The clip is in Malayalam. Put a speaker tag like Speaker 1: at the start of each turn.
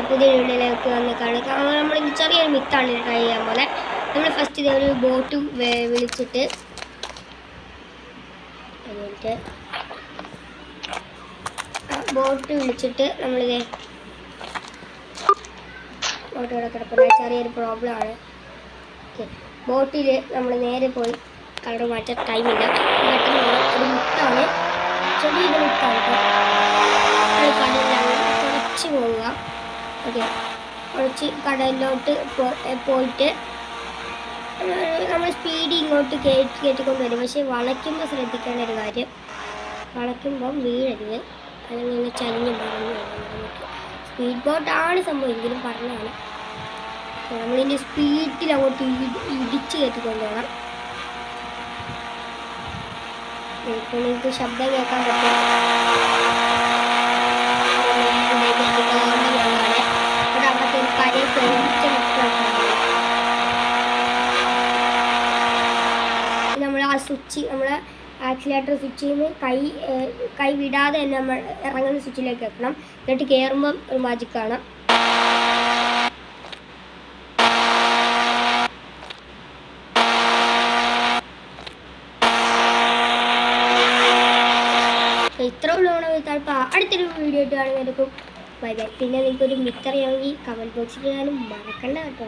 Speaker 1: പുതിയ വീഡിയോയിലേക്ക് വന്ന് കാണുക. നമ്മൾ ചെറിയൊരു മിത്താണ് ട്രൈ ചെയ്യാൻ പോലെ. നമ്മൾ ഫസ്റ്റ് ഇതൊരു ബോട്ട് വിളിച്ചിട്ട് നമ്മളിത് ബോട്ട് ഇവിടെ കിടക്കുന്ന ചെറിയൊരു പ്രോബ്ലം ആണ്. ഓക്കെ, ബോട്ടിൽ നമ്മൾ നേരെ പോയി കളർ മാറ്റാൻ ടൈമില്ല. പെട്ടെന്ന് ഒരു മിത്താണ്, ചെറിയൊരു മിത്താണ് കുറച്ച് പോവുക. ഓക്കെ, കുറച്ച് കടലിലോട്ട് പോയിട്ട് നമ്മൾ സ്പീഡ് ഇങ്ങോട്ട് കയറ്റിക്കൊണ്ട് വരും. പക്ഷേ വളയ്ക്കുമ്പോൾ ശ്രദ്ധിക്കേണ്ട ഒരു കാര്യം, വളയ്ക്കുമ്പം വീഴരുത്, അല്ലെങ്കിൽ ഇങ്ങനെ ചരിഞ്ഞ് മറിഞ്ഞ് വരും. സ്പീഡ് ബോട്ടാണ് സംഭവം, എങ്കിലും പറഞ്ഞാണ് നമ്മളിനി സ്പീഡിൽ അങ്ങോട്ട് ഇടിച്ച് കയറ്റിക്കൊണ്ടുപോകണം. ഇപ്പോൾ നിങ്ങൾക്ക് ശബ്ദം കേൾക്കാൻ പറ്റും. നമ്മൾ ആ സ്വിച്ച്, നമ്മളെ ആക്സിലേറ്റർ സ്വിച്ചിൽ നിന്ന് കൈ വിടാതെ തന്നെ നമ്മൾ ഇറങ്ങുന്ന സ്വിച്ചിലേക്ക് വെക്കണം. എന്നിട്ട് കയറുമ്പം ഒരു മാജിക് കാണാം. ഇത്ര ഉള്ളതാണ്. ചിലപ്പോൾ അടുത്തൊരു വീഡിയോ ആയിട്ട് കാണുന്നതായിരിക്കും. Bye bye. പിന്നെ നിങ്ങൾക്കൊരു മിത്തറിയാമെങ്കിൽ കമൻറ്റ് ബോക്സിൽ ഇടാനും മറക്കണ്ട കേട്ടോ.